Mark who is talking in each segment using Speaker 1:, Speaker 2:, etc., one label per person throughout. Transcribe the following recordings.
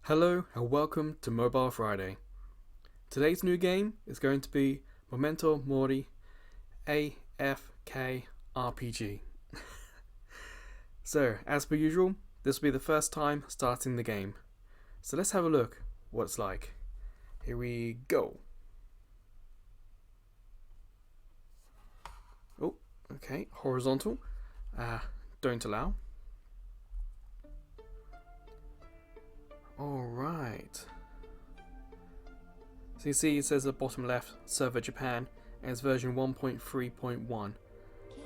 Speaker 1: Hello and welcome to Mobile Friday. Today's new game is going to be MementoMori AFK RPG. So, as per usual, this will be the first time starting the game. So let's have a look what it's like. Here we go. Oh, okay, horizontal. Don't allow. Alright. So you see it says at the bottom left, server Japan, and it's version 1.3.1.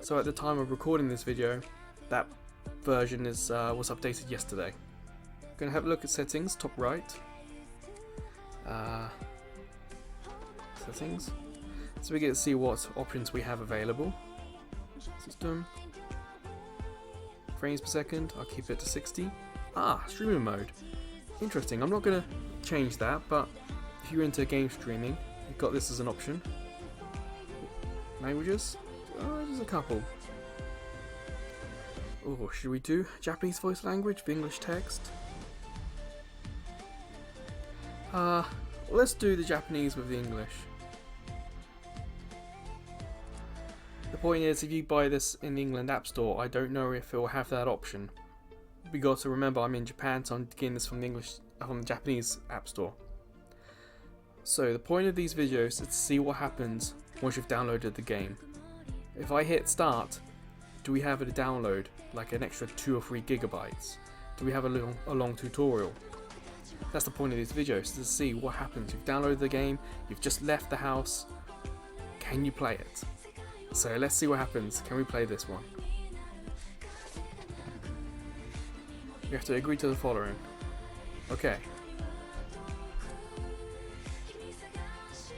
Speaker 1: So at the time of recording this video, that version was updated yesterday. Gonna have a look at settings, top right. Settings. So we get to see what options we have available. System. Frames per second, I'll keep it to 60. Streaming mode. Interesting, I'm not going to change that, but if you're into game streaming, you've got this as an option. Languages? There's a couple. Oh, should we do Japanese voice language with English text? Let's do the Japanese with the English. The point is, if you buy this in the England App Store, I don't know if it will have that option. We got to remember I'm in Japan, so I'm getting this from the Japanese App Store. So the point of these videos is to see what happens once you've downloaded the game. If I hit start, do we have a download, like an extra 2 or 3 gigabytes? Do we have a long tutorial? That's the point of these videos, to see what happens. You've downloaded the game, you've just left the house, can you play it? So let's see what happens. Can we play this one? You have to agree to the following. Okay.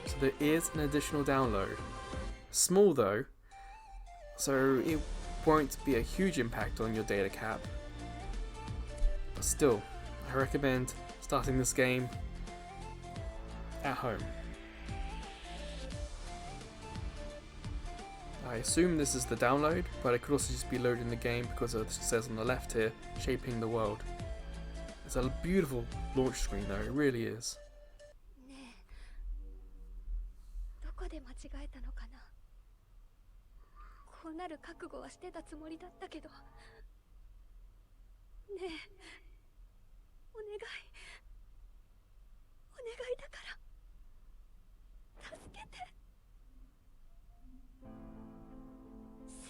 Speaker 1: So there is an additional download. Small though, so it won't be a huge impact on your data cap. But still, I recommend starting this game at home. I assume this is the download, but it could also just be loading the game because it says on the left here, shaping the world. It's a beautiful launch screen though, it really is.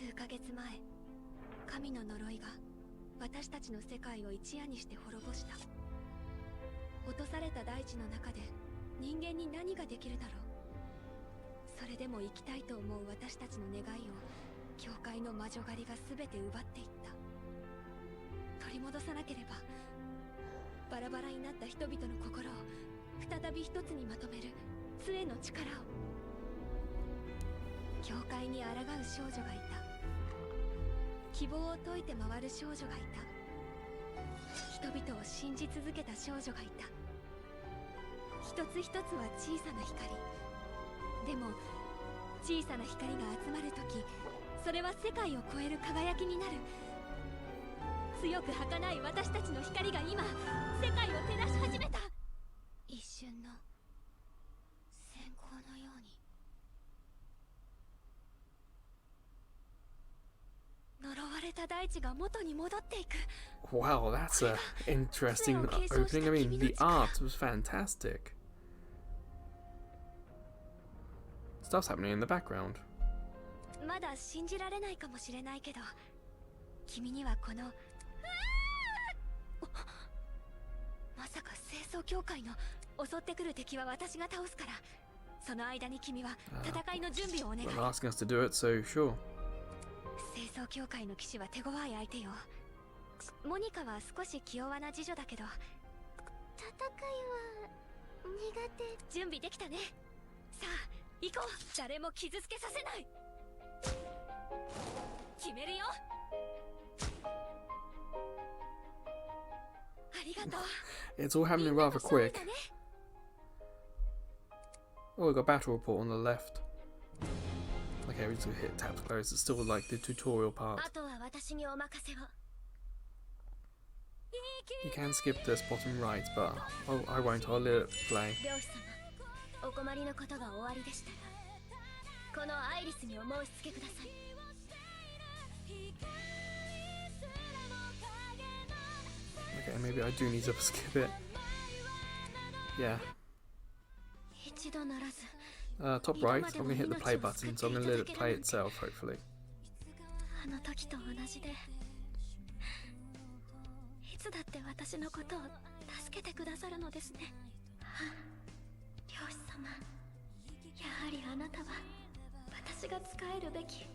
Speaker 2: 数ヶ月前、神の呪いが私たちの世界を一夜にして滅ぼした。落とされた大地の中で人間に何ができるだろう。それでも生きたいと思う私たちの願いを教会の魔女狩りが全て奪っていった。取り戻さなければ、バラバラになった人々の心を再び一つにまとめる杖の力を。教会に抗う少女がいた。希望を解いて回る少女がいた。人々を信じ続けた少女がいた。一つ一つは小さな光。でも小さな光が集まるとき、それは世界を超える輝きになる。強く儚い私たちの光が今世界を照らし始めた。一瞬の閃光のように。
Speaker 1: Wow, that's an interesting opening. I mean, the art was fantastic. Stuff's happening in the background.
Speaker 2: まだ信じられないかもしれないけど、君にはこのまさか清掃協会の襲ってくる敵は私が倒すから、その間に君は戦いの準備をお願い。
Speaker 1: They're asking us to do it, so sure.
Speaker 2: 清掃協会の騎士は手強い相手よ。モニカは少し気弱な次女だけど、戦いは苦手。準備できたね。さあ行こう。誰も傷つけさせない。決めるよ。ありがとう。
Speaker 1: It's all happening rather quick. Oh, we got battle report on the left. Okay, we just hit tab to close. It's still like the tutorial part. You can skip this bottom right, but I won't. I'll let it play.
Speaker 2: 漁師様、お困りのことが終わりでしたら、このアイリスにお申し付けください。
Speaker 1: Okay, maybe I do need to skip it. Yeah.
Speaker 2: 一度ならず。
Speaker 1: Top right, I'm going to hit the play button, so I'm going to let it play itself, hopefully.
Speaker 2: あの時と同じで、いつだって私のことを助けてくださるのですね。漁師様、やはりあなたは私が仕えるべき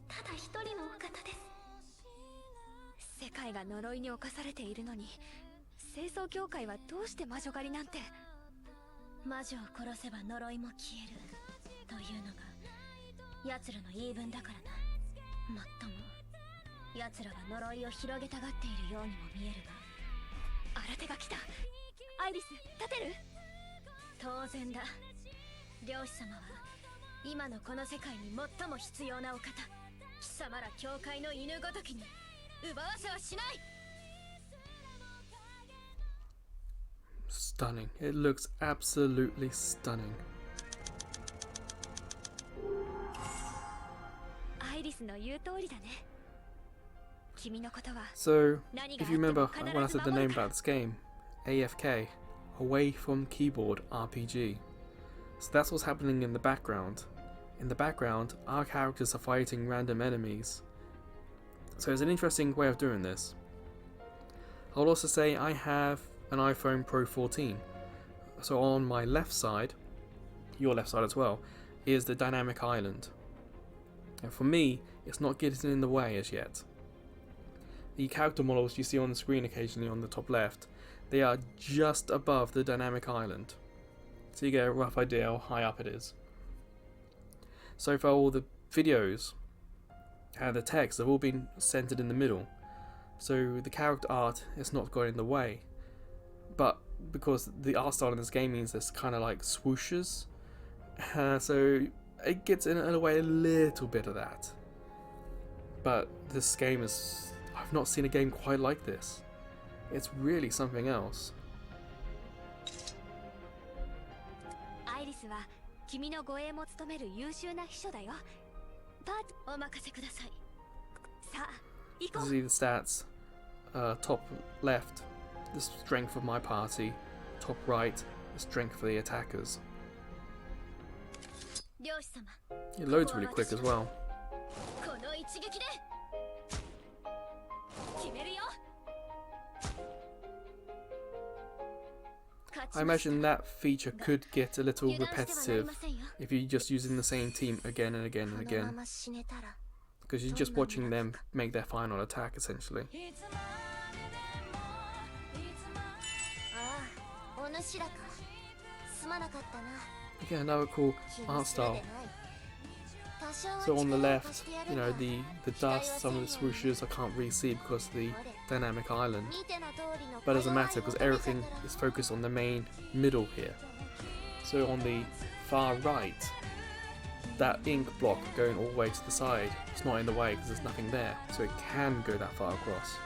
Speaker 2: ただ一人のお方です。世界が呪いに侵されているのに、清掃協会はどうして魔女狩りなんて。魔女を殺せば呪いも消えるというのが奴らの言い分だからな。もっとも奴らは呪いを広げたがっているようにも見えるが。新手が来た。アイリス、立てる？当然だ。漁師様は今のこの世界に最も必要なお方。貴様ら教会の犬ごときに奪わせはしない。
Speaker 1: Stunning. It looks absolutely stunning.
Speaker 2: アイリスの言う通りだね。君のことは
Speaker 1: So, if you remember when I said the name about this game, AFK, Away from Keyboard RPG. So that's what's happening in the background. In the background, our characters are fighting random enemies. So it's an interesting way of doing this. I'll also say I have an iPhone Pro 14. So on my left side, your left side as well, is the dynamic island. And for me, it's not getting in the way as yet. The character models you see on the screen occasionally on the top left, they are just above the dynamic island. So you get a rough idea how high up it is. So far all the videos and the text have all been centered in the middle. So the character art is not going in the way. But because the art style in this game means there's kind of like swooshes, so it gets in a way a little bit of that. But this game is, I've not seen a game quite like this. It's really something else.
Speaker 2: アイリスは君の護衛も務める優秀な秘書だよ。バート、お任せください。さあ、行こう。
Speaker 1: See the stats. Top left, the strength of my party. Top right, the strength for the attackers.
Speaker 2: 漁師様。
Speaker 1: It loads really quick as well.
Speaker 2: この一撃で決めるよ。
Speaker 1: I imagine that feature could get a little repetitive if you're just using the same team again and again and again, because you're just watching them make their final attack essentially. Again, another cool art style. So on the left, you know, the dust, some of the swooshes I can't really see because of the dynamic island. But it doesn't matter because everything is focused on the main middle here. So on the far right, that ink block going all the way to the side, it's not in the way because there's nothing there. So it can go that far across.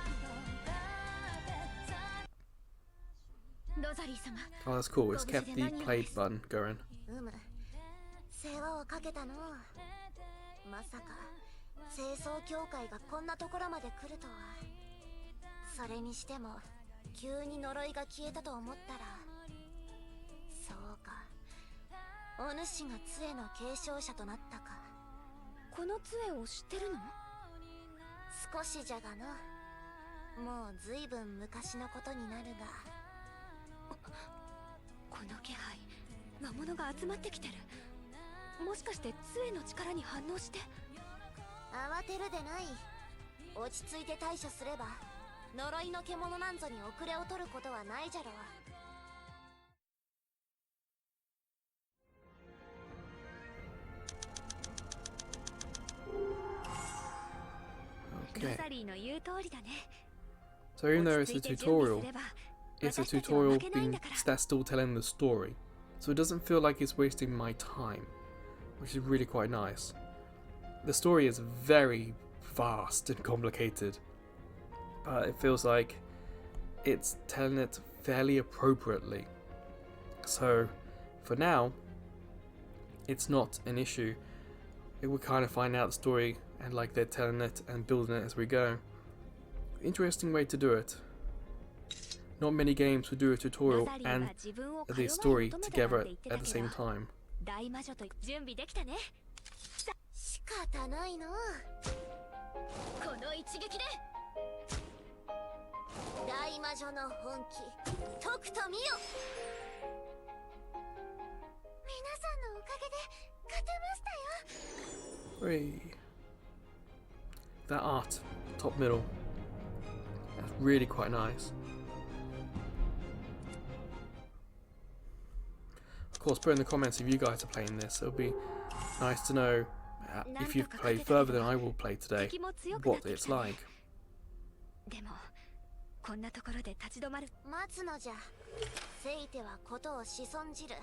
Speaker 1: Oh, that's cool. It's kept the play button going.
Speaker 2: まさか清掃協会がこんなところまで来るとは。それにしても急に呪いが消えたと思ったら、そうか、お主が杖の継承者となったか。この杖を知ってるの？少しじゃがな。もうずいぶん昔のことになるが。この気配、魔物が集まってきてる。もしかして杖の力に反応して？慌てるでない。落ち着いて対処すれば呪いの獣なんぞに遅れを取ることはないじゃろう。 ロザリーの言う通りだね。
Speaker 1: So even though it's a tutorial, it's a tutorial that's still telling the story. So it doesn't feel like it's wasting my time, which is really quite nice. The story is very vast and complicated, but it feels like it's telling it fairly appropriately. So for now, it's not an issue. We're kind of finding out the story and like they're telling it and building it as we go. Interesting way to do it. Not many games would do a tutorial and the story together at the same time.
Speaker 2: 大魔女と準備できたね。仕方ないな。この一撃で大魔女の本気とくと見よ。皆さんのおかげで勝てましたよ。
Speaker 1: Hey. That art, top middle, that's really quite nice. Of course, put in the comments if you guys are playing this. It'll be nice to know if you've played further than I will play today, what it's like.
Speaker 2: でもこんなところで立ち止まる。待つのじゃ。せいてはことをしそんじる。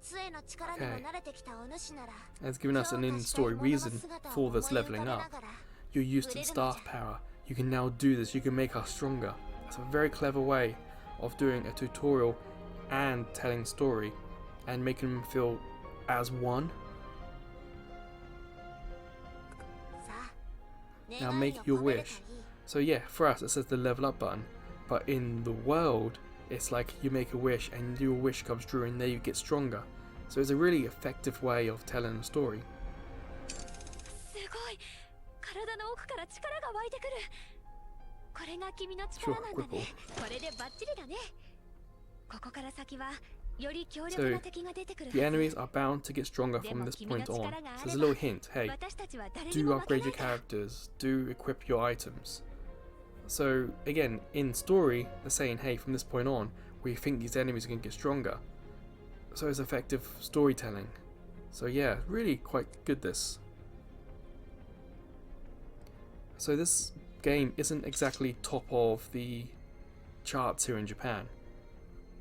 Speaker 2: 杖の力にも慣れてきたお主なら。
Speaker 1: It's given us an in-story reason for this leveling up. You're used to the staff power. You can now do this. You can make us stronger. That's a very clever way of doing a tutorial and telling story and making them feel as one. Now make your wish. So yeah, for us it says the level up button, but in the world it's like you make a wish and your wish comes true and there you get stronger. So it's a really effective way of telling a story.
Speaker 2: すごい。体の奥から力が湧いてくる。これが君の力なんだね。これでバッチリだね。ここから先はより強力な敵が出てくる。
Speaker 1: The enemies are bound to get stronger from this point on. So there's a little hint, hey, do upgrade your characters, do equip your items. So again, in story, they're saying, hey, from this point on, we think these enemies are going to get stronger. So it's effective storytelling. So yeah, really quite good this. So this game isn't exactly top of the charts here in Japan.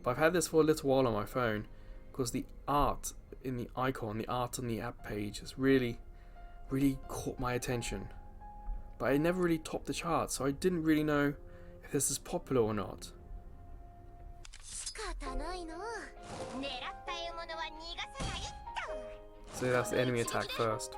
Speaker 1: But I've had this for a little while on my phone because the art in the icon, the art on the app page has really caught my attention. But it never really topped the charts, so I didn't really know if this is popular or not. So that's the enemy attack first.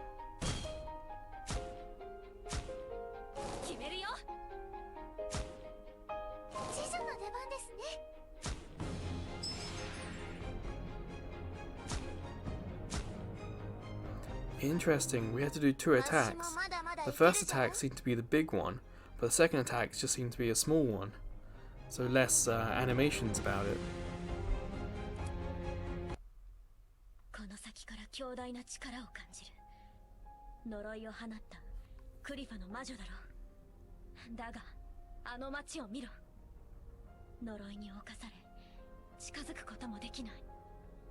Speaker 1: Interesting, we had to do 2 attacks. The first attack seemed to be the big one, but the second attack just seemed to be a small one. So less animations about it.
Speaker 2: この先から強大な力を感じる。呪いを放ったクリファの魔女だろう。だが、あの町を見ろ。呪いに侵され、近づくこともできない。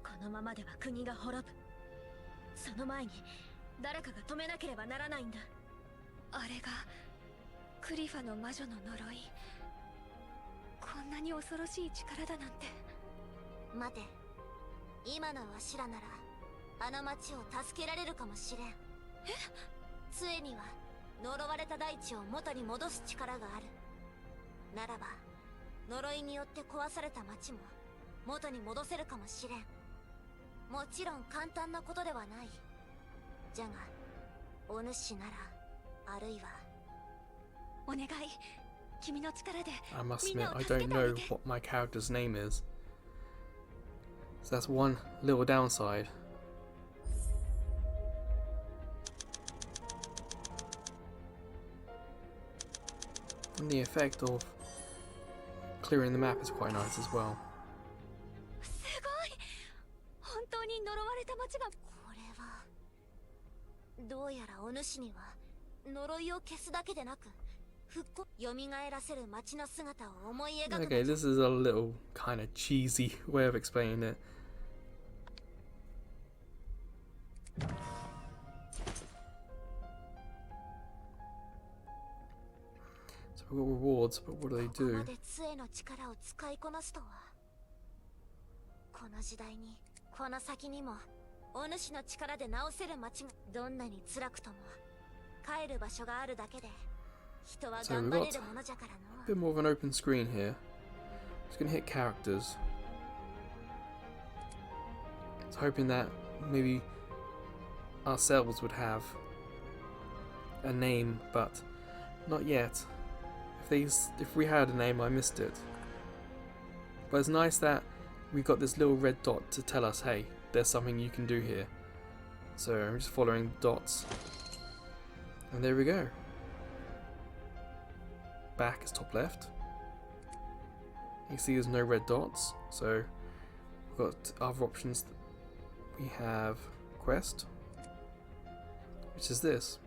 Speaker 2: このままでは国が滅ぶ。その前に誰かが止めなければならないんだ。あれがクリファの魔女の呪い。こんなに恐ろしい力だなんて。待て、今のわしらならあの町を助けられるかもしれん。え？杖には呪われた大地を元に戻す力がある。ならば呪いによって壊された町も元に戻せるかもしれん。もちろん簡単なことではない。じゃが、お主なら、あるいは。お願い、君の力で。
Speaker 1: I must admit, I don't know what my character's name is. So that's one little downside. And the effect of clearing the map is quite nice as well.
Speaker 2: 本当に呪われた町が。これはどうやらお主には呪いを消すだけでなく復興蘇らせる町の姿を思い描く。
Speaker 1: Okay, this is a little kind of cheesy way of explaining it. So we've got rewards, but what do they do? ここまで杖の力を使いこなすとは。この時代にこの先にもお主の力で直せる町がどんなに辛くとも帰る場所があるだけで So we've got a bit more of an open screen here. Just gonna hit characters. I was hoping that maybe ourselves would have a name, but not yet. If we had a name, I missed it. But it's nice that we got this little red dot to tell us, hey, there's something you can do here. So I'm just following dots, and there we go. Back is top left. You see there's no red dots, so we've got other options. We have quest, which is this.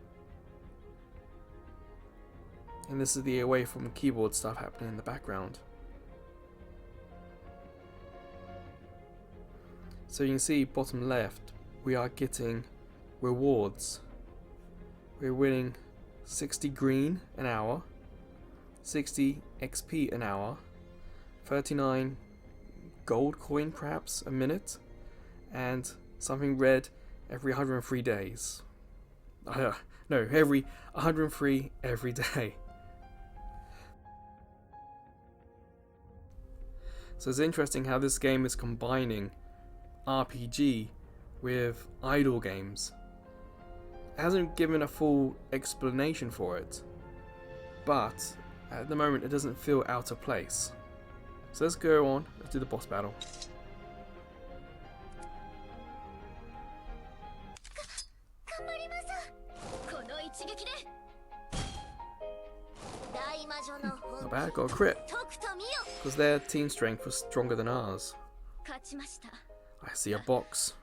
Speaker 1: And this is the away from keyboard stuff happening in the background. So you can see bottom left, we are getting rewards. We're winning 60 green an hour, 60 XP an hour, 39 gold coin perhaps a minute, and something red every 103 days. No, every 103 every day. So it's interesting how this game is combining RPG with idle games. It hasn't given a full explanation for it, but at the moment it doesn't feel out of place. So let's go on, let's do the boss battle. Not bad, got a crit. Because their team strength was stronger than ours. I see a box.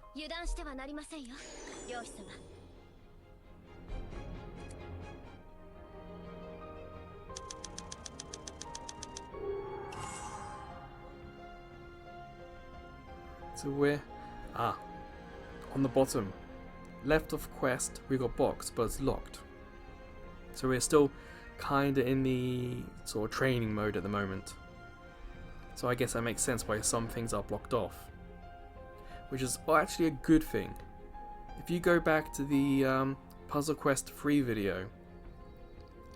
Speaker 1: So we're on the bottom left of quest we got box, but it's locked. So we're still kinda in the sort of training mode at the moment. So I guess that makes sense why some things are blocked off, which is actually a good thing. If you go back to the Puzzle Quest 3 video,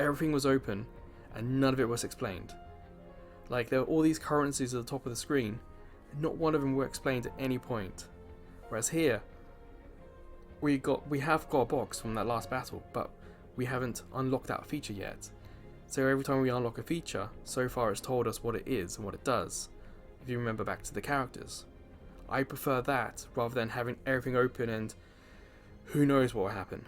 Speaker 1: everything was open and none of it was explained. Like, there were all these currencies at the top of the screen, and not one of them were explained at any point. Whereas here, we have got a box from that last battle, but we haven't unlocked that feature yet. So every time we unlock a feature, so far it's told us what it is and what it does, if you remember back to the characters. I prefer that rather than having everything open and who knows what will happen.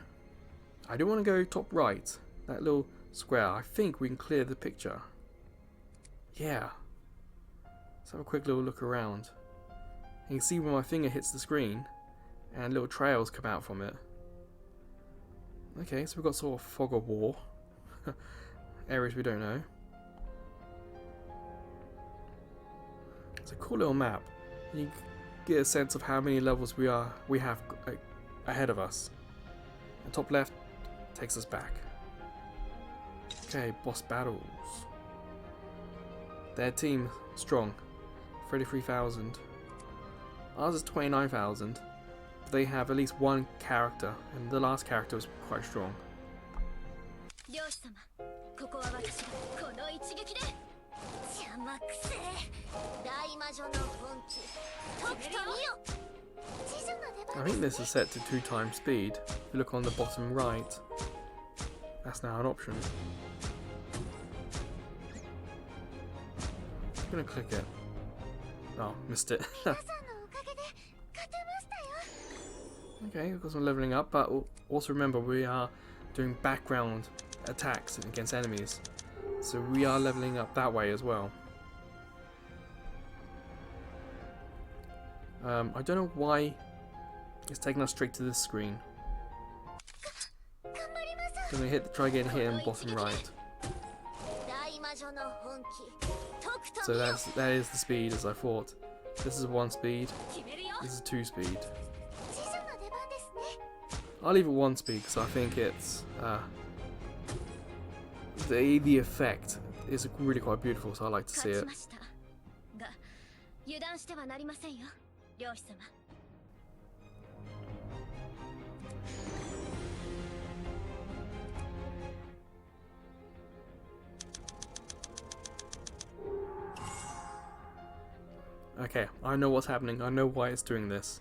Speaker 1: I do want to go top right, that little square. I think we can clear the picture. Yeah. Let's have a quick little look around. You can see when my finger hits the screen and little trails come out from it. Okay, so we've got sort of fog of war. Areas we don't know. It's a cool little map. You get a sense of how many levels we have ahead of us. And top left takes us back. Okay, boss battles. Their team strong, 33,000. Ours is 29,000. But they have at least one character, and the last character was quite strong. I think this is set to 2x speed. If you look on the bottom right, that's now an option. I'm gonna click it. Oh, missed it. Okay, we've got some leveling up, but also remember we are doing background attacks against enemies, so we are leveling up that way as well. I don't know why it's taking us straight to this screen. I'm gonna try getting hit in bottom right. So that is the speed as I thought. This is 1 speed. This is 2 speed. I'll leave it 1 speed because I think it's the effect is really quite beautiful, so I like to see it. Okay, I know what's happening. I know why it's doing this.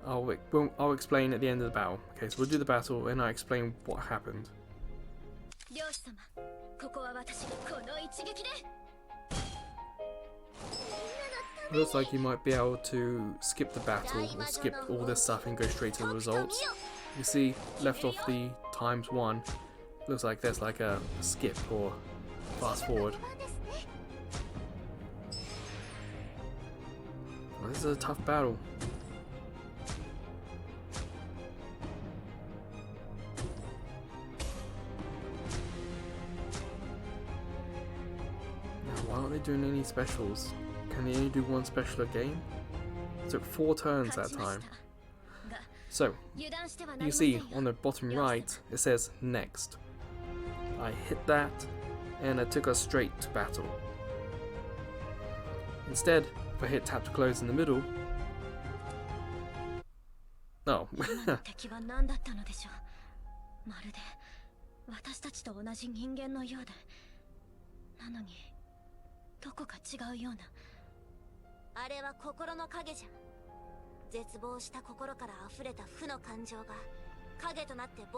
Speaker 1: I'll explain at the end of the battle. Okay, so we'll do the battle and I explain what happened. Looks like you might be able to skip the battle or skip all this stuff and go straight to the results. You see, left off the ×1. Looks like there's like a skip or fast forward. Well, this is a tough battle. Now, why aren't they doing any specials? Can they only do one special a game? It took 4 turns that time. So, you see on the bottom right, it says next. I hit that, and it took us straight to battle. Instead, if I hit tap to close in the middle... Oh.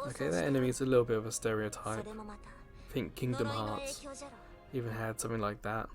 Speaker 1: Okay, that enemy is a little bit of a stereotype. I think Kingdom Hearts even had something like that.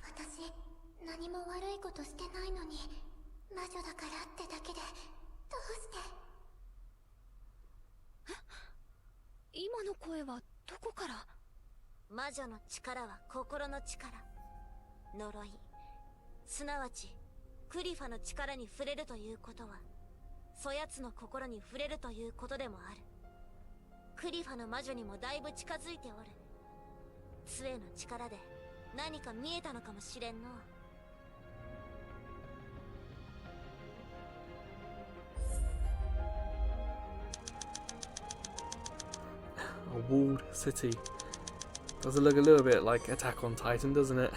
Speaker 1: A walled city. Does it look a little bit like Attack on Titan, doesn't it?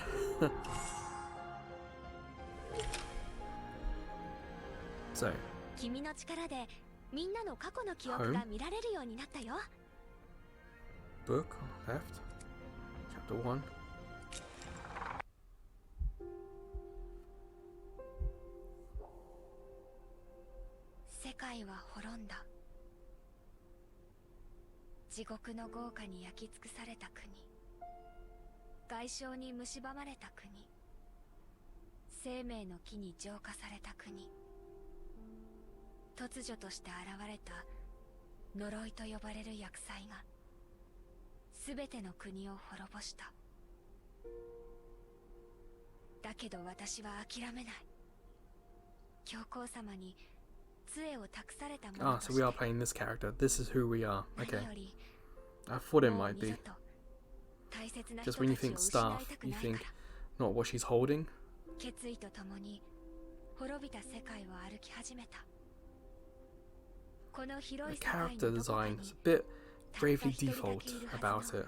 Speaker 1: So, home. Book on the left. Chapter 1. Ah, so we are playing this character. This is who we are. Okay. I thought it might be. Just when you think staff, you think not what she's holding. The character design is a bit bravely default about it.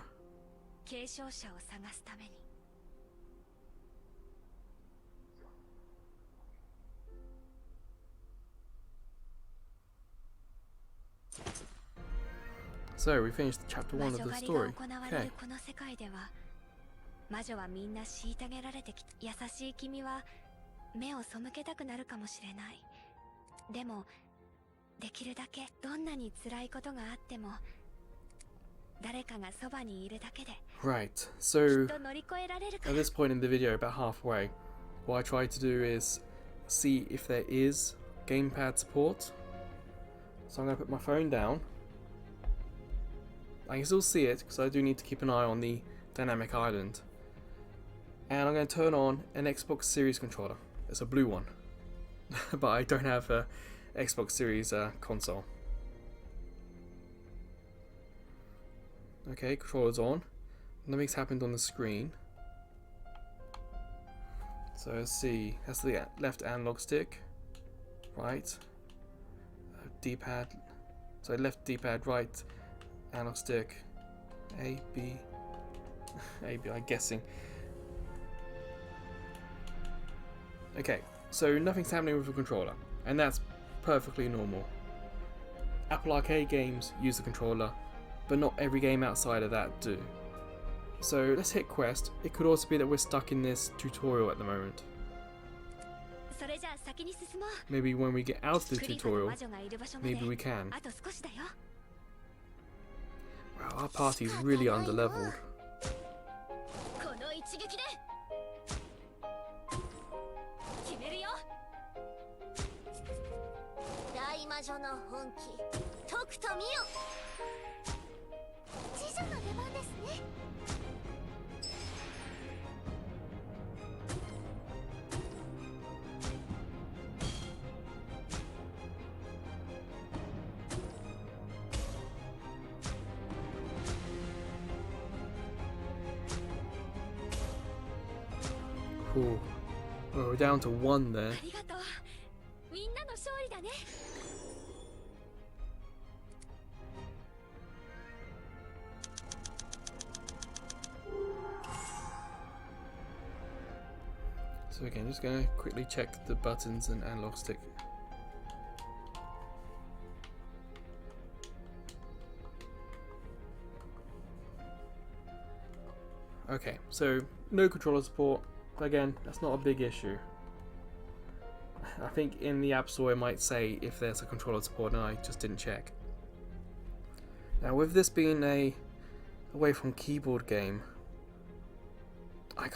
Speaker 1: So we finished chapter 1 of the story. Okay. Right, so at this point in the video, about halfway, what I try to do is see if there is gamepad support. So I'm going to put my phone down. I can still see it because I do need to keep an eye on the dynamic island. And I'm going to turn on an Xbox Series controller. It's a blue one. But I don't have a Xbox Series console. Okay, controller's on. Nothing's happened on the screen. So let's see. That's the left analog stick. Right. D-pad. So left D-pad, right analog stick. A, B. A, B, I'm guessing. Okay, so nothing's happening with the controller. And that's perfectly normal. Apple Arcade games use the controller, but not every game outside of that do. So let's hit quest. It could also be that we're stuck in this tutorial at the moment.
Speaker 2: それじゃあ先に進もう。
Speaker 1: Maybe when we get out of the
Speaker 2: クリフの
Speaker 1: tutorial,
Speaker 2: 魔女がいる場所まで
Speaker 1: maybe we can.
Speaker 2: あと少しだよ。
Speaker 1: Wow, our party's really underleveled.
Speaker 2: この一撃で決めるよ。大魔女の本気、とくと見よ。知女の出番ですね。
Speaker 1: Cool. Well, we're down to 1 there.
Speaker 2: ありがとう。みんなの勝利だね。
Speaker 1: So again, just gonna quickly check the buttons and analog stick. Okay, so no controller support. Again, that's not a big issue. I think in the App Store it might say if there's a controller support and I just didn't check. Now with this being a away from keyboard game, I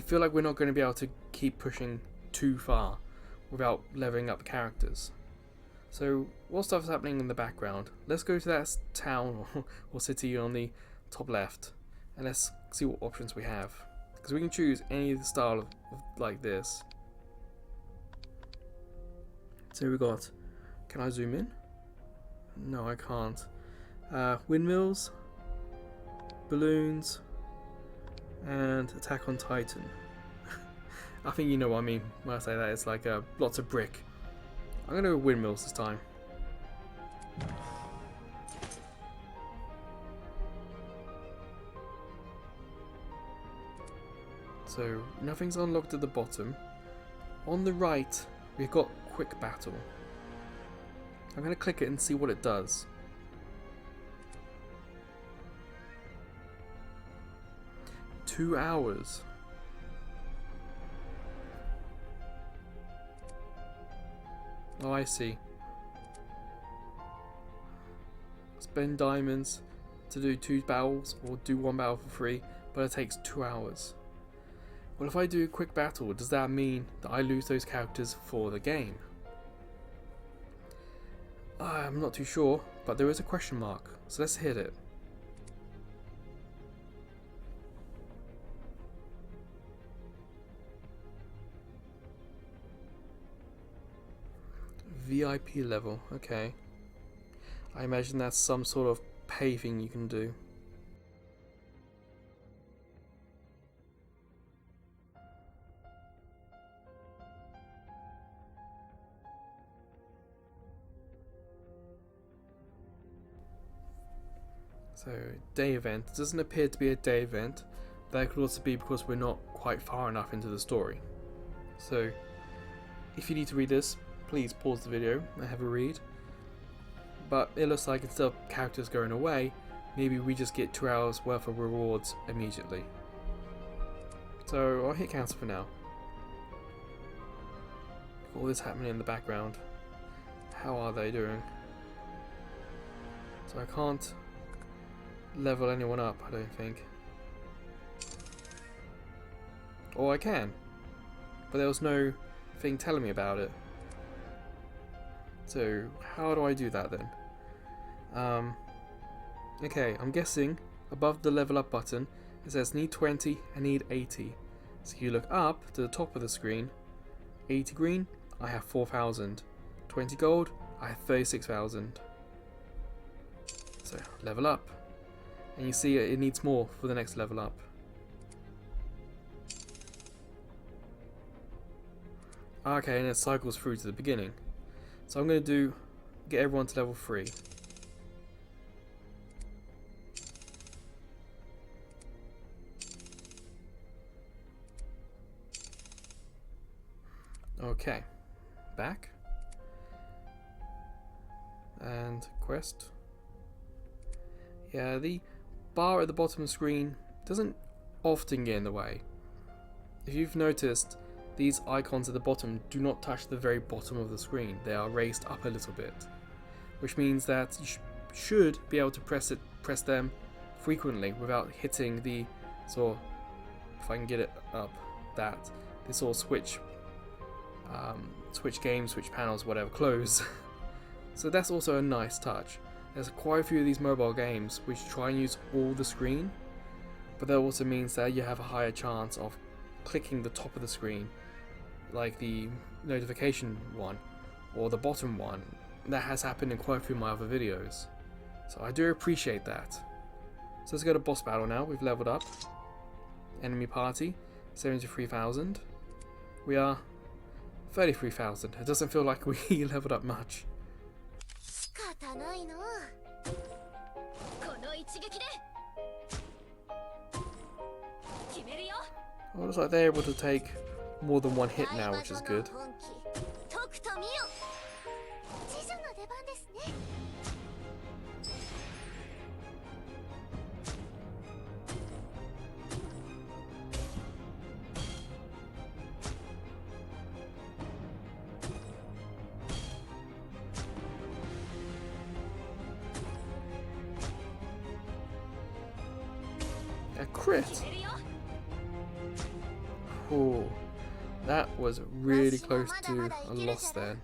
Speaker 1: feel like we're not going to be able to keep pushing too far without leveling up characters. So what stuff's happening in the background? Let's go to that town or city on the top left and let's see what options we have, because we can choose any of the style of like this. So we got, can I zoom in? No, I can't. Windmills, balloons, and Attack on Titan. I think you know what I mean when I say that. It's like lots of brick. I'm gonna go with windmills this time. So nothing's unlocked at the bottom. On the right, we've got quick battle. I'm gonna click it and see what it does. Two hours. Oh, I see. Spend diamonds to do 2 battles or do 1 battle for free, but it takes 2 hours. Well, if I do a quick battle, does that mean that I lose those characters for the game? I'm not too sure, but there is a question mark, so let's hit it. VIP level, okay. I imagine that's some sort of pay thing you can do. So, day event. It doesn't appear to be a day event. That could also be because we're not quite far enough into the story. So, if you need to read this, please pause the video and have a read. But it looks like instead of characters going away, maybe we just get 2 hours worth of rewards immediately. So I'll hit cancel for now. All this happening in the background. How are they doing? So I can't level anyone up, I don't think. Or I can, but there was no thing telling me about it. So how do I do that then? Okay, I'm guessing above the level up button it says need 20 and need 80. So you look up to the top of the screen. 80 green, I have 4,000. 20 gold, I have 36,000. So level up, and you see it needs more for the next level up. Okay, and it cycles through to the beginning. So I'm going to get everyone to level 3. Okay, back. And quest. Yeah, the bar at the bottom of the screen doesn't often get in the way. If you've noticed, these icons at the bottom do not touch the very bottom of the screen. They are raised up a little bit, which means that you should be able to press them frequently without hitting the sort of, if I can get it up, this sort of switch games, switch panels, whatever, close. So that's also a nice touch. There's quite a few of these mobile games which try and use all the screen, but that also means that you have a higher chance of clicking the top of the screen, like the notification one or the bottom one. That has happened in quite a few of my other videos, so I do appreciate that. So let's go to boss battle now. We've leveled up. Enemy party 73,000. We are 33,000. It doesn't feel like we leveled up much. Well, it looks like they're able to take more than one hit now, which is good. A crit! Oh, that was really close to a loss then.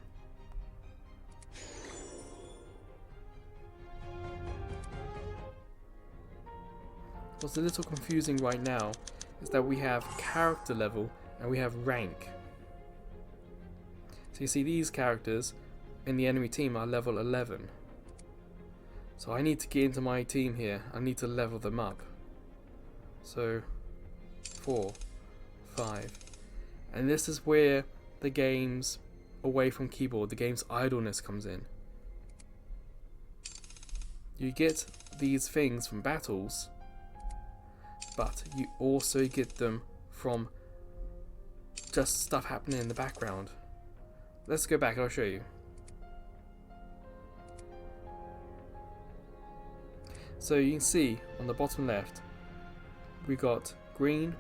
Speaker 1: What's a little confusing right now is that we have character level and we have rank. So you see these characters in the enemy team are level 11. So I need to get into my team here. I need to level them up. So 4, 5, and this is where the game's away from keyboard, the game's idleness comes in. You get these things from battles, but you also get them from just stuff happening in the background. Let's go back, I'll show you. So you can see on the bottom left, we got green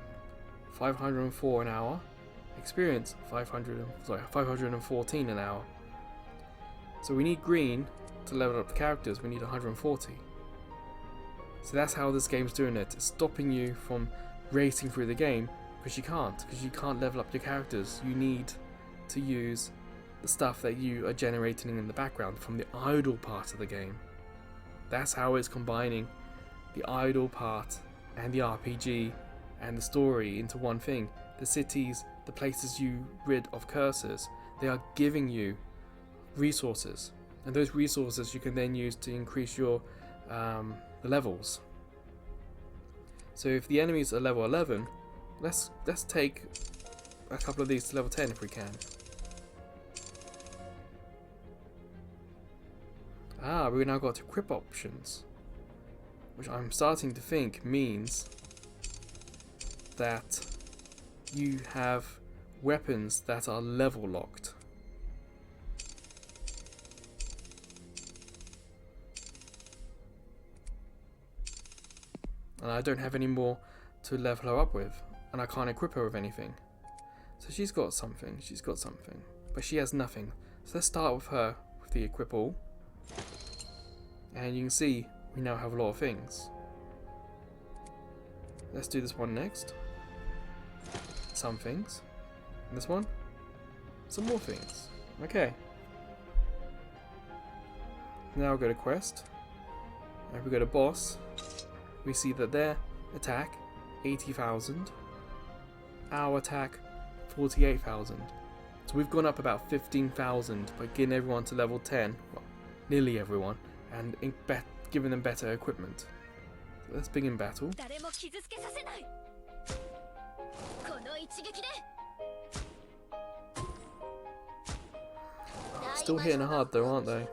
Speaker 1: 504 an hour, experience 514 an hour. So we need green to level up the characters, we need 140. So that's how this game's doing it. It's stopping you from racing through the game because you can't level up your characters. You need to use the stuff that you are generating in the background from the idle part of the game. That's how it's combining the idle part and the RPG and the story into one thing. The cities, the places you rid of curses, they are giving you resources, and those resources you can then use to increase your the levels. So if the enemies are level 11, let's take a couple of these to level 10 if we can. We've now got equip options, which I'm starting to think means that you have weapons that are level locked. And I don't have any more to level her up with, and I can't equip her with anything. So she's got something, but she has nothing. So let's start with her with the equip all. And you can see we now have a lot of things. Let's do this one next. Some things. And this one? Some more things. Okay. Now we'll go to quest. And if we go to boss, we see that their attack 80,000, our attack 48,000. So we've gone up about 15,000 by getting everyone to level 10, well, nearly everyone, and giving them better equipment. So let's begin battle. Still hitting hard though, aren't they?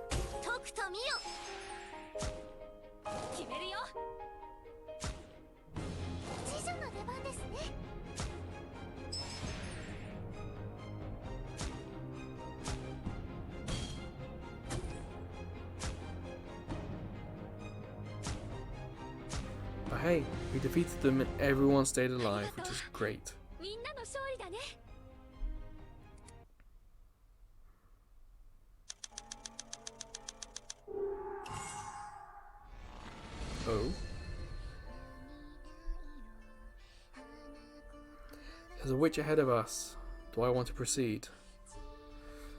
Speaker 1: hey, we defeated them and everyone stayed alive, which is great.
Speaker 2: みんなの勝利だね。
Speaker 1: Oh. There's a witch ahead of us. Do I want to proceed?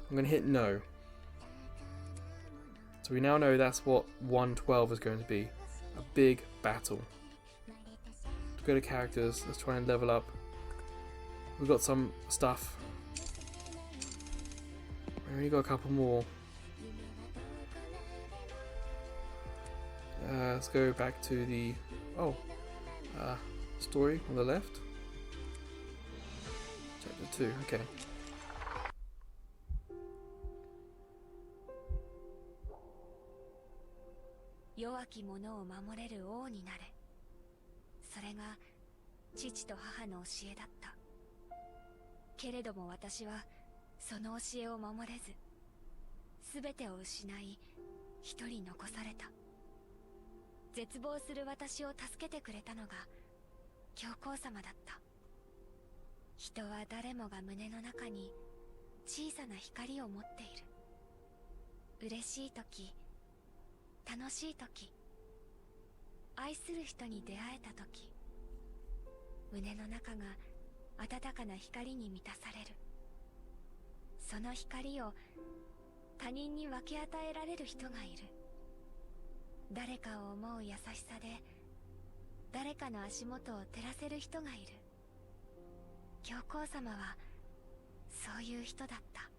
Speaker 1: I'm going to hit no. So we now know that's what 112 is going to be. A big battle. Let's go to characters. Let's try and level up. We've got some stuff. We only got a couple more. Let's go back to the story on the left. Chapter 2, okay.
Speaker 2: "弱き者を守れる王になれ。それが父と母の教えだった。けれども私はその教えを守れず、すべてを失い、一人残された。絶望する私を助けてくれたのが教皇様だった。人は誰もが胸の中に小さな光を持っている。嬉しい時、楽しい時、愛する人に出会えた時、胸の中が温かな光に満たされる。その光を他人に分け与えられる人がいる。誰かを思う優しさで誰かの足元を照らせる人がいる。教皇様はそういう人だった。」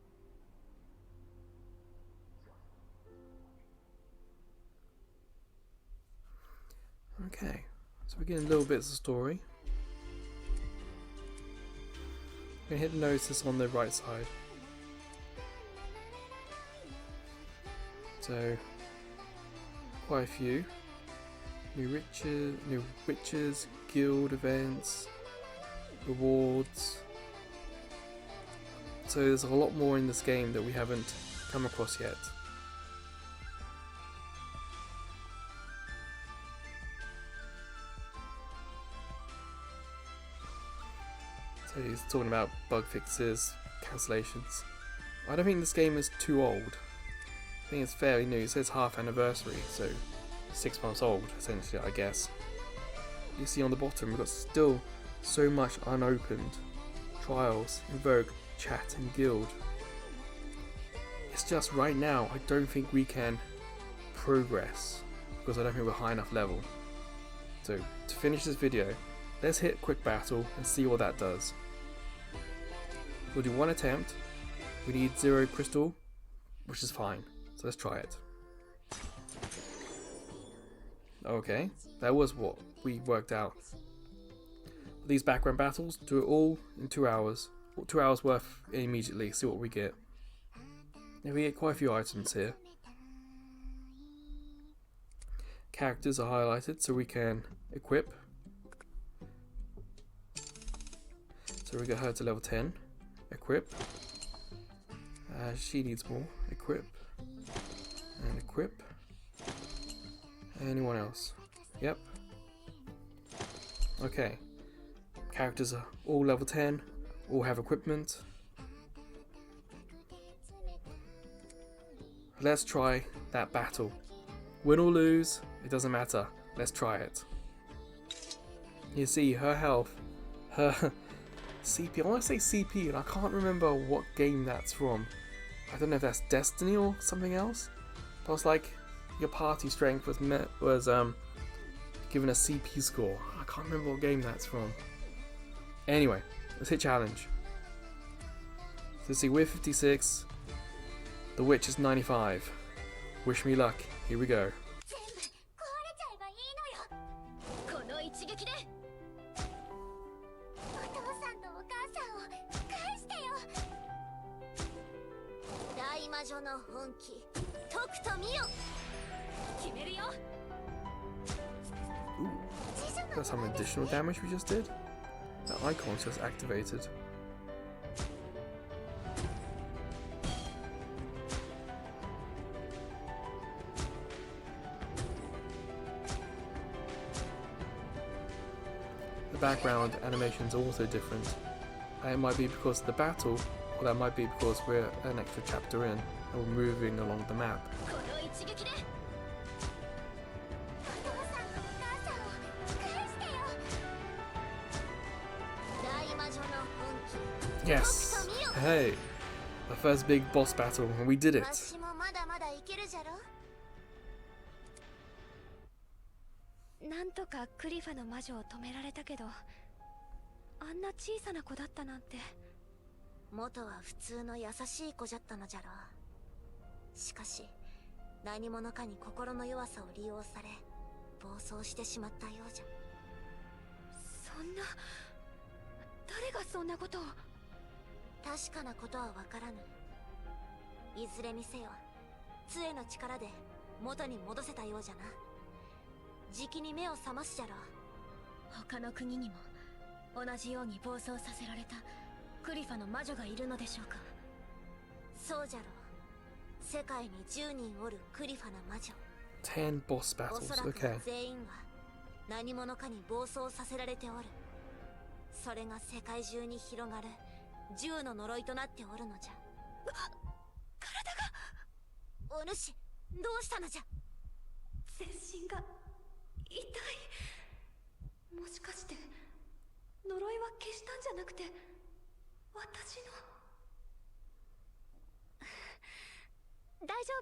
Speaker 1: Okay, so we're getting little bits of story. I'm going to hit notice on the right side. So, quite a few. New witches, guild events, rewards. So there's a lot more in this game that we haven't come across yet. So he's talking about bug fixes, cancellations. I don't think this game is too old. I think it's fairly new. It says half anniversary, so 6 months old, essentially, I guess. You see on the bottom, we've got still so much unopened. Trials, Invoke, Chat, and Guild. It's just right now, I don't think we can progress, because I don't think we're high enough level. So, to finish this video, let's hit quick battle and see what that does. We'll do one attempt. We need 0 crystal, which is fine. So let's try it. Okay, that was what we worked out. These background battles, do it all in 2 hours. 2 hours worth immediately, see what we get. Yeah, we get quite a few items here. Characters are highlighted so we can equip. So we got her to level 10. Equip. She needs more. Equip. And equip. Anyone else? Yep. Okay. Characters are all level 10. All have equipment. Let's try that battle. Win or lose, it doesn't matter. Let's try it. You see, her health, her CP, I want to say CP, and I can't remember what game that's from. I don't know if that's Destiny or something else. But it's like your party strength was given a CP score. I can't remember what game that's from. Anyway, let's hit challenge. So see, we're 56. The witch is 95. Wish me luck. Here we go.
Speaker 2: 本気とくと見よ決めるよ
Speaker 1: Ooh, that's some additional damage we just did. That icon's just activated. background animations are also different. It might be because of the battle, or that might be because we're an extra chapter in and we're moving along the map.
Speaker 2: この一撃でお父さんとお母さんを返してよ。大魔女の本気
Speaker 1: Yes! Hey! The first big boss battle, and we did it!
Speaker 2: 私もまだまだいけるじゃろ。なんとかクリファの魔女を止められたけど、あんな小さな子だったなんて。元は普通の優しい子じゃったのじゃろ。しかし何者かに心の弱さを利用され暴走してしまったようじゃ。そんな、誰がそんなことを。確かなことはわからぬ。いずれにせよ杖の力で元に戻せたようじゃな。じきに目を覚ますじゃろ。他の国にも同じように暴走させられたクリファの魔女がいるのでしょうか。そうじゃろ。世界に10人おるクリファの魔女。
Speaker 1: 10 boss
Speaker 2: お
Speaker 1: battles,
Speaker 2: そらく
Speaker 1: okay.
Speaker 2: 全員は何者かに暴走させられておる。それが世界中に広がる10の呪いとなっておるのじゃ。体が。お主、どうしたのじゃ。全身が痛い。もしかして呪いは消したんじゃなくて私の。大丈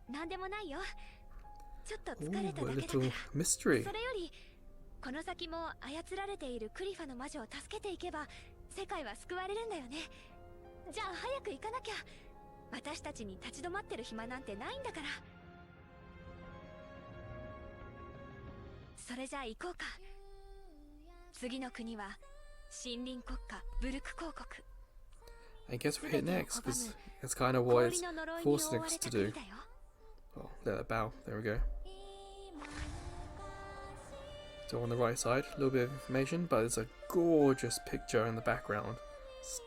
Speaker 2: 夫、なんでもないよ。ちょっと疲れた
Speaker 1: Ooh,
Speaker 2: だ
Speaker 1: a
Speaker 2: けだから。
Speaker 1: little mystery.
Speaker 2: それよりこの先も操られているクリファの魔女を助けていけば世界は救われるんだよね。じゃあ早く行かなきゃ。私たちに立ち止まってる暇なんてないんだから。それじゃあ行こうか。次の国は森林国家ブルク公国。
Speaker 1: I guess we're here next, because that's kind of what it's forcing us to do. Oh, let that bow. There we go. So on the right side, a little bit of information, but there's a gorgeous picture in the background.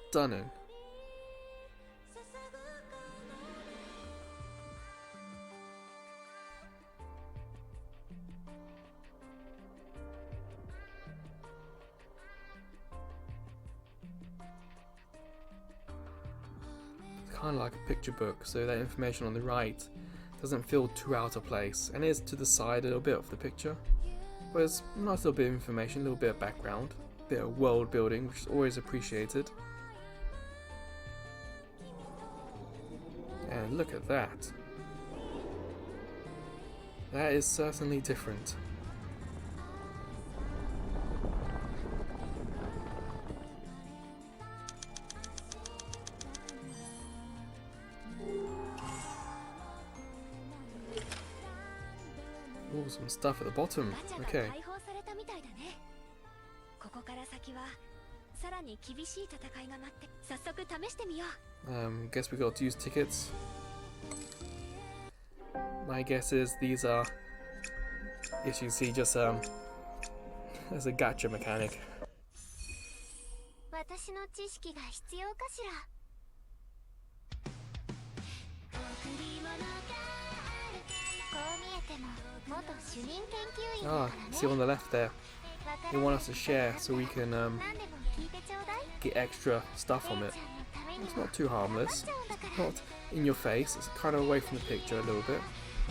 Speaker 1: Stunning. It's kind of like a picture book, so that information on the right doesn't feel too out of place, and is to the side a little bit of the picture. But there's a nice little bit of information, a little bit of background, a bit of world building, which is always appreciated. And look at that. That is certainly different. Oh, some stuff at the bottom.
Speaker 2: ガチャが
Speaker 1: Okay.
Speaker 2: 解放されたみたいだね。ここから先はさらに厳しい戦いが待って。早速試してみよう。
Speaker 1: Guess we got to use tickets. My guess is these are, as you see, just as a gacha mechanic.
Speaker 2: 私の知識が必要かしら。
Speaker 1: Ah, see on the left there. They want us to share so we can get extra stuff from it. It's not too harmless. It's not in your face. It's kind of away from the picture a little bit.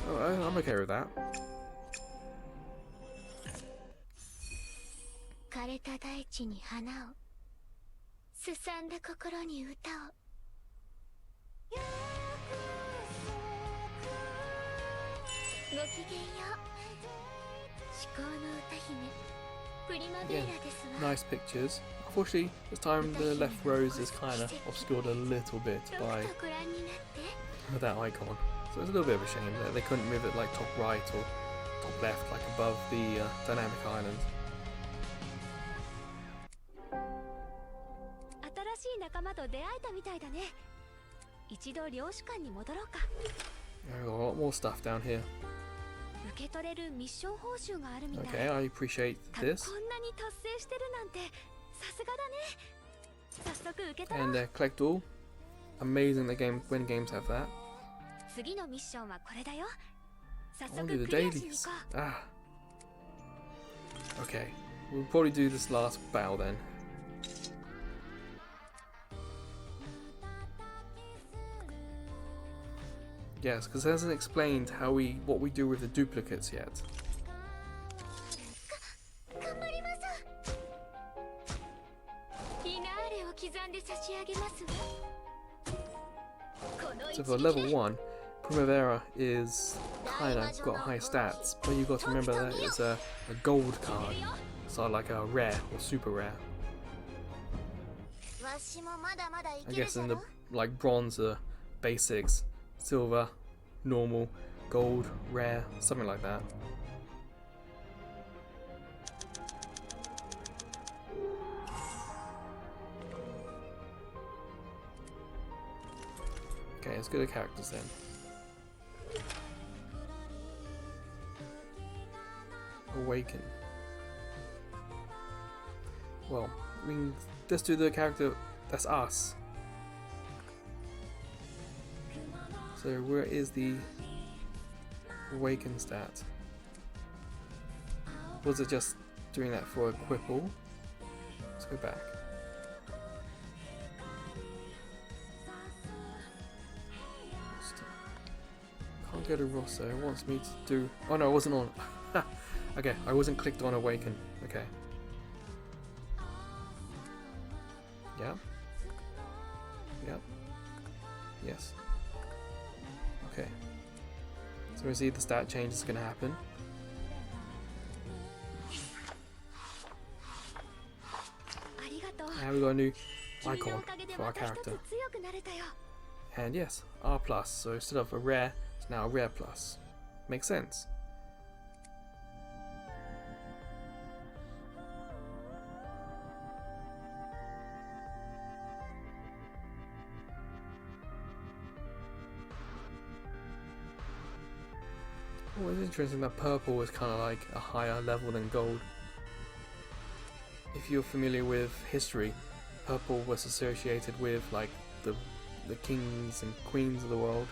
Speaker 1: Oh, I'm okay with that.
Speaker 2: 枯れた大地に花を、すさんだ心に歌を。ごきげんよう。至高の歌姫、プリマベーラですわ。
Speaker 1: Nice pictures. Unfortunately, this time the left rose is kind of obscured a little bit by
Speaker 2: ご覧になって。
Speaker 1: that icon. So it's a little bit of a shame that they couldn't move it like top right or top left, like above the dynamic island.
Speaker 2: 新しい仲間と出会えたみたいだね。一度領主館に戻ろうか。
Speaker 1: I've got a lot more stuff down here.
Speaker 2: 受け取れるミッション報酬があるみたい。
Speaker 1: Okay, I appreciate
Speaker 2: こ
Speaker 1: this.
Speaker 2: んなに達成してるなんてさすがだね。早速受け取ろ
Speaker 1: And
Speaker 2: う。
Speaker 1: collect all. Amazing that when games have that.
Speaker 2: 次のミッションはこれだよ。早速
Speaker 1: Only the
Speaker 2: クリアしに行
Speaker 1: dailies.
Speaker 2: こう。
Speaker 1: Ah. Okay. We'll probably do this last battle then. Yes, because it hasn't explained what we do with the duplicates yet. So for level 1, Primavera is kinda got high stats, but you've got to remember that it's a gold card, so like a rare or super rare. I guess in the like bronze are basics, silver, normal, gold, rare, something like that. Okay, let's go to characters then. Awaken. Well, we can just do the character that's us. So where is the awaken stat? Was it just doing that for equipal? Let's go back. Can't go to Rosso. It wants me to do. Oh no, I wasn't on. Okay, I wasn't clicked on awaken. Okay. Yeah. Yep. Yes. Okay. So we see the stat change is going to happen. And we got a new icon for our character. And yes, R+. So instead of a rare, it's now a rare plus. Makes sense. Oh, it's interesting that purple is kind of like a higher level than gold. If you're familiar with history, purple was associated with like the kings and queens of the world.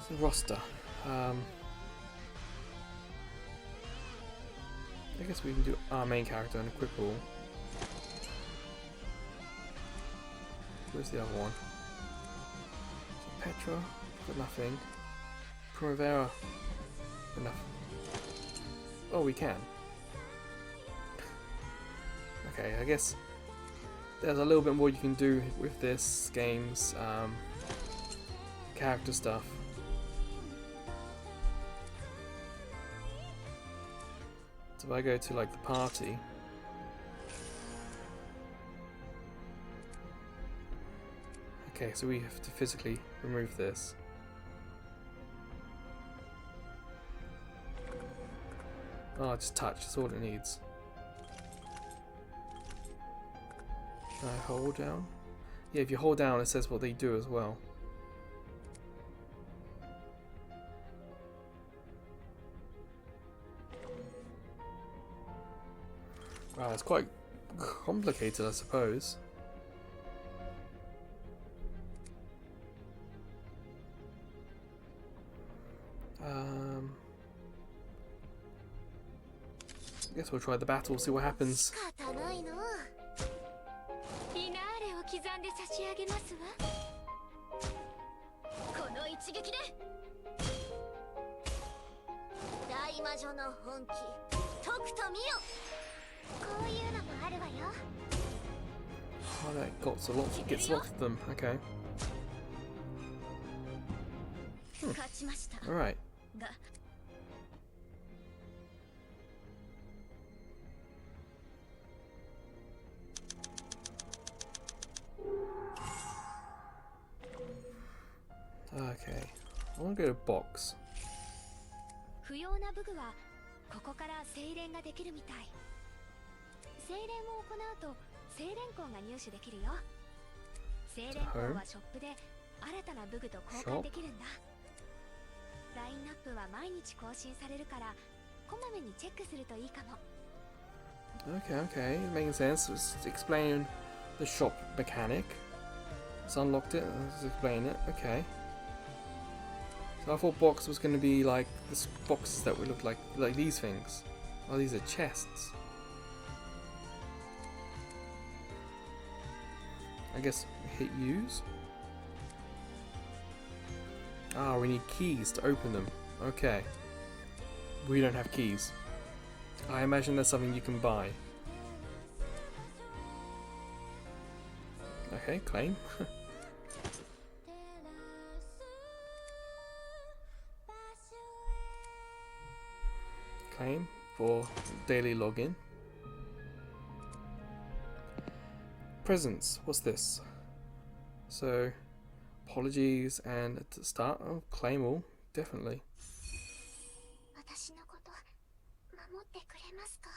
Speaker 1: So roster. I guess we can do our main character and equipable. Where's the other one? So Petra, got nothing. Primavera, enough. Oh, we can. Okay, I guess there's a little bit more you can do with this game's character stuff. So if I go to like the party, okay, so we have to physically remove this. Oh, just touch, that's all it needs. Can I hold down? Yeah, if you hold down, it says what they do as well. Wow, it's quite complicated, I suppose. I guess we'll try the battle, see what happens. Oh, that gets lots of them. Okay. Alright. Okay. I want to go to box.
Speaker 2: 不要な武具はここから精錬ができるみたい。精錬を行うと精錬鉱が入手できるよ。精錬鉱はショップで新たな武具と交換できるんだ。ラインナップは毎日更新されるからこまめにチェックするといいかも。
Speaker 1: Okay, making sense. Let's explain the shop mechanic. Let's unlocked it. Let's explain it. Okay. So I thought box was going to be like the boxes that would look like these things. Oh, these are chests. I guess hit use. Ah, we need keys to open them. Okay. We don't have keys. I imagine there's something you can buy. Okay, claim. Claim for daily login. Presents, what's this? So, apologies and to start. Oh, claim all, definitely.
Speaker 2: 私のこと守ってくれますか?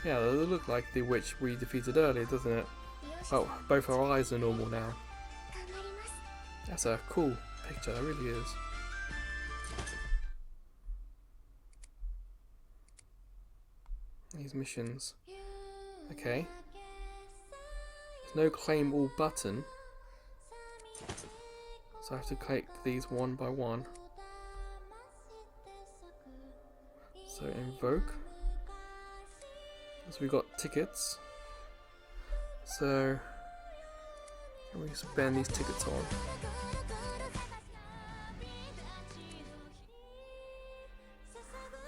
Speaker 1: Yeah, they look like the witch we defeated earlier, doesn't it? Oh, both our eyes are normal now. That's a cool picture, that really is. These missions. Okay. There's no claim all button. So I have to click these one by one. So invoke. So we got tickets. So can we spend these tickets on?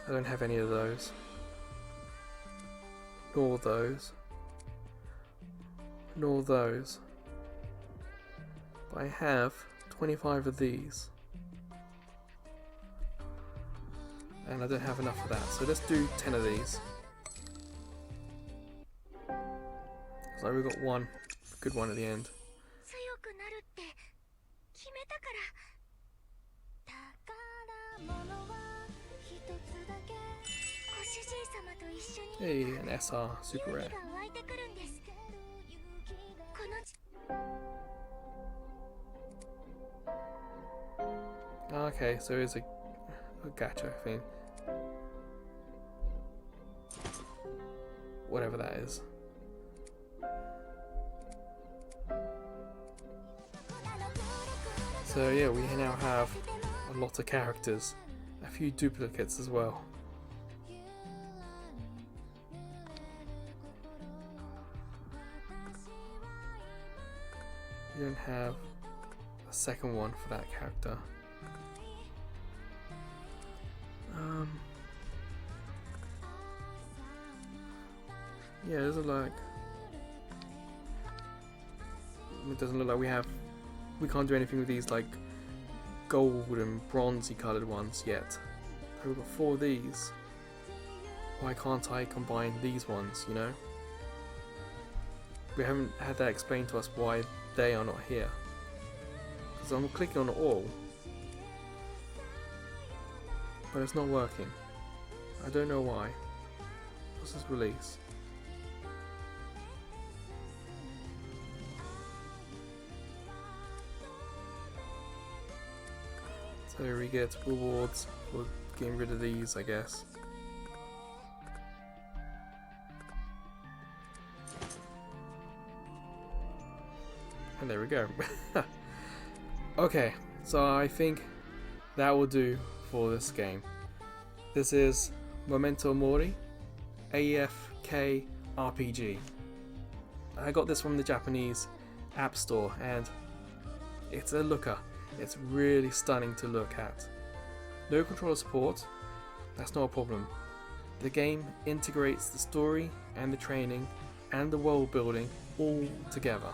Speaker 1: I don't have any of those. Nor those. Nor those. But I have 25 of these. And I don't have enough of that. So let's do 10 of these. So we got one good one at the end. Hey, an SR, super rare. Okay, so it's a gacha thing. Whatever that is. So yeah, we now have a lot of characters, a few duplicates as well. We don't have a second one for that character. Yeah, it doesn't look like. It doesn't look like we can't do anything with these like gold and bronzy coloured ones yet. We've got 4 of these. Why can't I combine these ones, you know? We haven't had that explained to us why they are not here. Because I'm clicking on all, but it's not working. I don't know why. What's this release? So we get rewards for getting rid of these, I guess. And there we go. Okay, so I think that will do for this game. This is MementoMori AFK RPG. I got this from the Japanese App Store and it's a looker. It's really stunning to look at. No controller support, that's not a problem. The game integrates the story and the training and the world building all together.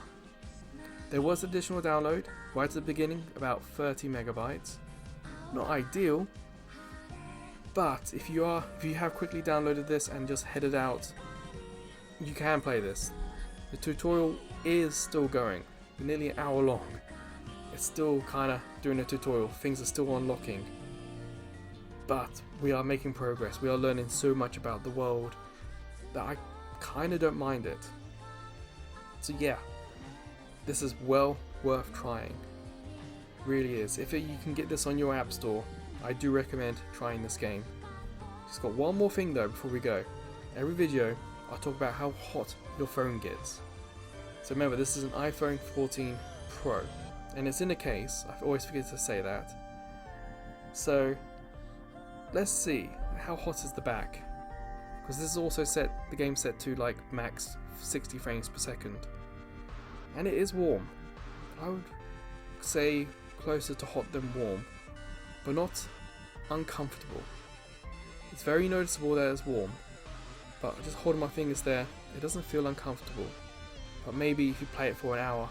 Speaker 1: There was additional download right at the beginning, about 30 megabytes. Not ideal, but if you have quickly downloaded this and just headed out, you can play this. The tutorial is still going, nearly an hour long. It's still kind of doing a tutorial, things are still unlocking. But we are making progress, we are learning so much about the world that I kind of don't mind it. So yeah, this is well worth trying. Really is. If you can get this on your app store, I do recommend trying this game. Just got one more thing though before we go. Every video I'll talk about how hot your phone gets. So remember, this is an iPhone 14 Pro. and it's in a case. I always forget to say that. So let's see, how hot is the back? Because this is also set, the game set to like max 60 frames per second, and it is warm. I would say closer to hot than warm, but not uncomfortable. It's very noticeable that it's warm, but just holding my fingers there, it doesn't feel uncomfortable. But maybe if you play it for an hour,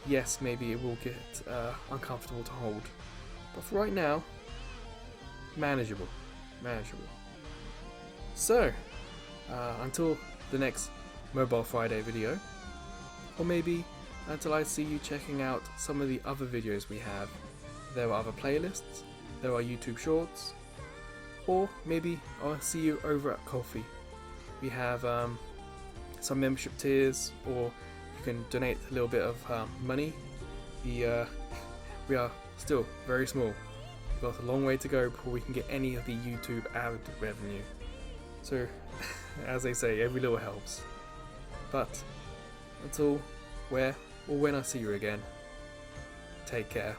Speaker 1: yes, maybe it will get uncomfortable to hold. But for right now, manageable. So, until the next Mobile Friday video, or maybe until I see you checking out some of the other videos we have. There are other playlists, there are YouTube shorts, or maybe I'll see you over at Ko-fi. We have some membership tiers, or you can donate a little bit of money. We are still very small. We've got a long way to go before we can get any of the YouTube ad revenue. So, as they say, every little helps. But until when I see you again, take care.